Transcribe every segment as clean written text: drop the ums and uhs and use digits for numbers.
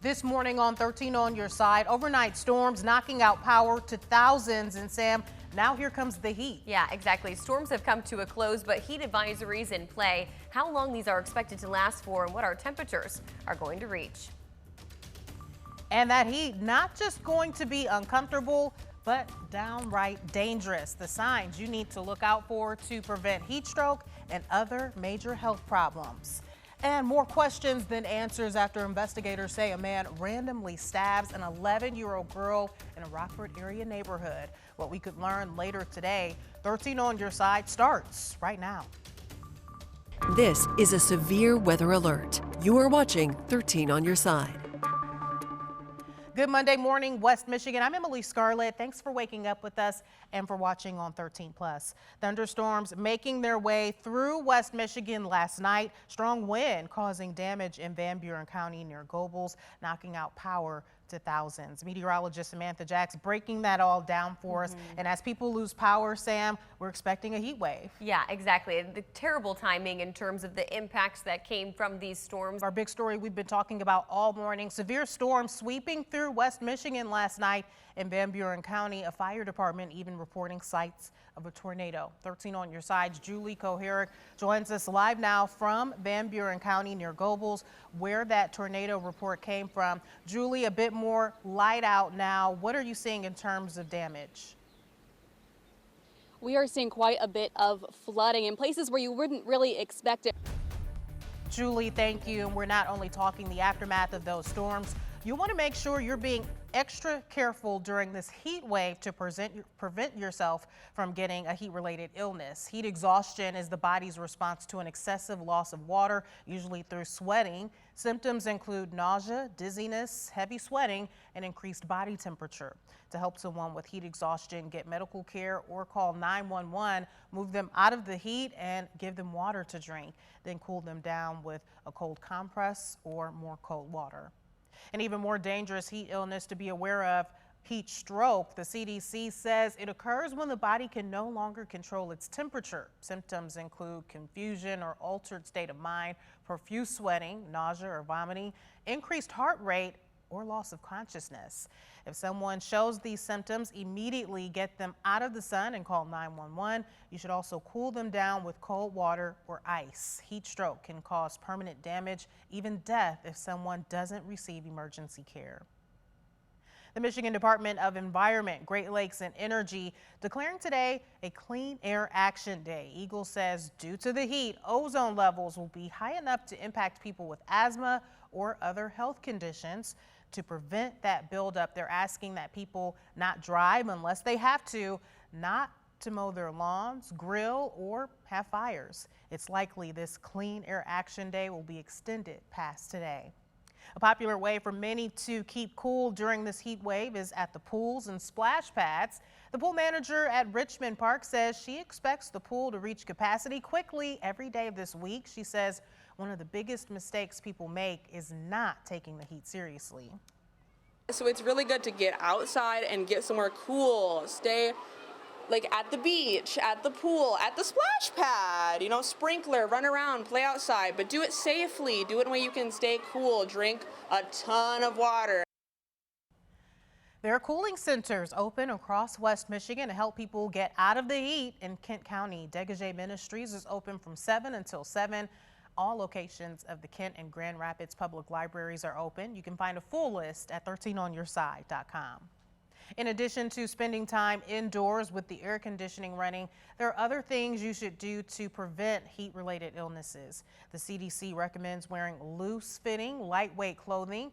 This morning on 13 on your side, overnight storms knocking out power to thousands. And Sam, now here comes the heat. Yeah, exactly. Storms have come to a close, but heat advisories in play. How long these are expected to last for and what our temperatures are going to reach. And that heat not just going to be uncomfortable, but downright dangerous. The signs you need to look out for to prevent heat stroke and other major health problems. And more questions than answers after investigators say a man randomly stabs an 11-year-old girl in a Rockford area neighborhood. What we could learn later today. 13 on your side starts right now. This is a severe weather alert. You are watching 13 on your side. Good Monday morning, West Michigan. I'm Emily Scarlett. Thanks for waking up with us and for watching on 13 Plus. Thunderstorms making their way through West Michigan last night. Strong wind causing damage in Van Buren County near Gobles, knocking out power to thousands. Meteorologist Samantha Jacks breaking that all down for us. And as people lose power, Sam, we're expecting a heat wave. Yeah, exactly. The terrible timing in terms of the impacts that came from these storms. Our big story we've been talking about all morning. Severe storms sweeping through West Michigan last night in Van Buren County. A fire department even reporting sights of a tornado. 13 on your sides. Julie Koharic joins us live now from Van Buren County near Gobles, where that tornado report came from. Julie, a bit more light out now. What are you seeing in terms of damage? We are seeing quite a bit of flooding in places where you wouldn't really expect it. Julie, thank you. And we're not only talking the aftermath of those storms. You want to make sure you're being extra careful during this heat wave to prevent yourself from getting a heat-related illness. Heat exhaustion is the body's response to an excessive loss of water, usually through sweating. Symptoms include nausea, dizziness, heavy sweating, and increased body temperature. To help someone with heat exhaustion get medical care or call 911, move them out of the heat and give them water to drink. Then cool them down with a cold compress or more cold water. An even more dangerous heat illness to be aware of, heat stroke. The CDC says it occurs when the body can no longer control its temperature. Symptoms include confusion or altered state of mind, profuse sweating, nausea or vomiting, increased heart rate, or loss of consciousness. If someone shows these symptoms, immediately get them out of the sun and call 911. You should also cool them down with cold water or ice. Heat stroke can cause permanent damage, even death, if someone doesn't receive emergency care. The Michigan Department of Environment, Great Lakes and Energy declaring today a Clean Air Action Day. Eagle says due to the heat, ozone levels will be high enough to impact people with asthma or other health conditions. To prevent that buildup, they're asking that people not drive unless they have to, not to mow their lawns, grill, or have fires. It's likely this Clean Air Action Day will be extended past today. A popular way for many to keep cool during this heat wave is at the pools and splash pads. The pool manager at Richmond Park says she expects the pool to reach capacity quickly every day of this week. She says one of the biggest mistakes people make is not taking the heat seriously. So it's really good to get outside and get somewhere cool. Stay like at the beach, at the pool, at the splash pad, you know, sprinkler, run around, play outside, but do it safely. Do it in a way you can stay cool. Drink a ton of water. There are cooling centers open across West Michigan to help people get out of the heat in Kent County. Degage Ministries is open from 7 until 7. All locations of the Kent and Grand Rapids public libraries are open. You can find a full list at 13onyourside.com. In addition to spending time indoors with the air conditioning running, there are other things you should do to prevent heat-related illnesses. The CDC recommends wearing loose-fitting, lightweight clothing.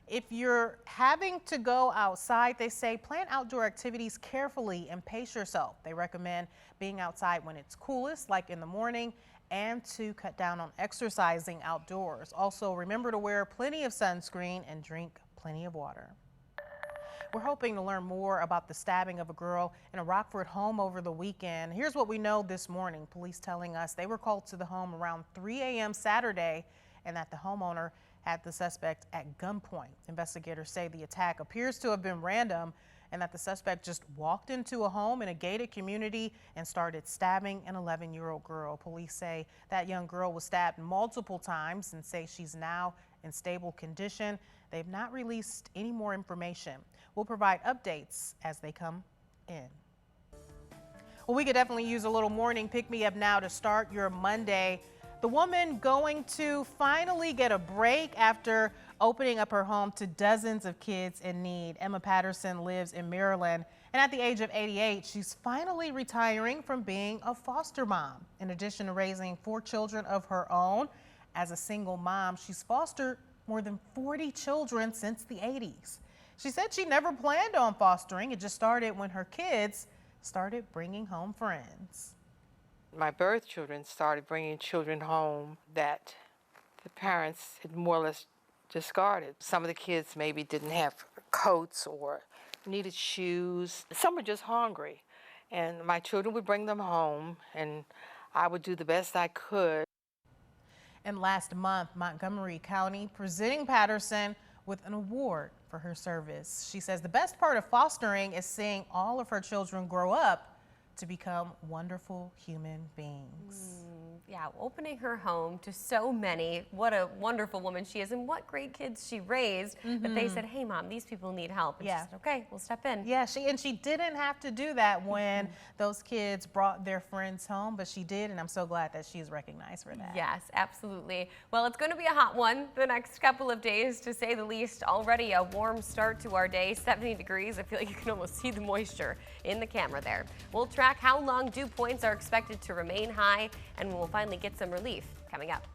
If you're having to go outside, they say plan outdoor activities carefully and pace yourself. They recommend being outside when it's coolest, like in the morning, and to cut down on exercising outdoors. Also, remember to wear plenty of sunscreen and drink plenty of water. We're hoping to learn more about the stabbing of a girl in a Rockford home over the weekend. Here's what we know this morning. Police telling us they were called to the home around 3 a.m. Saturday and that the homeowner had the suspect at gunpoint. Investigators say the attack appears to have been random and that the suspect just walked into a home in a gated community and started stabbing an 11-year-old girl. Police say that young girl was stabbed multiple times and say she's now in stable condition. They've not released any more information. We'll provide updates as they come in. Well, we could definitely use a little morning pick-me-up now to start your Monday. The woman going to finally get a break after opening up her home to dozens of kids in need. Emma Patterson lives in Maryland, and at the age of 88, she's finally retiring from being a foster mom. In addition to raising 4 children of her own, as a single mom, she's fostered more than 40 children since the 80s. She said she never planned on fostering. It just started when her kids started bringing home friends. My birth children started bringing children home that the parents had more or less discarded. Some of the kids maybe didn't have coats or needed shoes. Some were just hungry. And my children would bring them home, and I would do the best I could. And last month, Montgomery County presenting Patterson with an award for her service. She says the best part of fostering is seeing all of her children grow up to become wonderful human beings. Yeah, opening her home to so many. What a wonderful woman she is, and what great kids she raised. But they said, hey, Mom, these people need help. And she said, okay, we'll step in. Yeah, she didn't have to do that when those kids brought their friends home, but she did, and I'm so glad that she's recognized for that. Yes, absolutely. Well, it's going to be a hot one the next couple of days, to say the least. Already a warm start to our day, 70 degrees. I feel like you can almost see the moisture in the camera there. We'll track how long dew points are expected to remain high, and we'll finally get some relief coming up.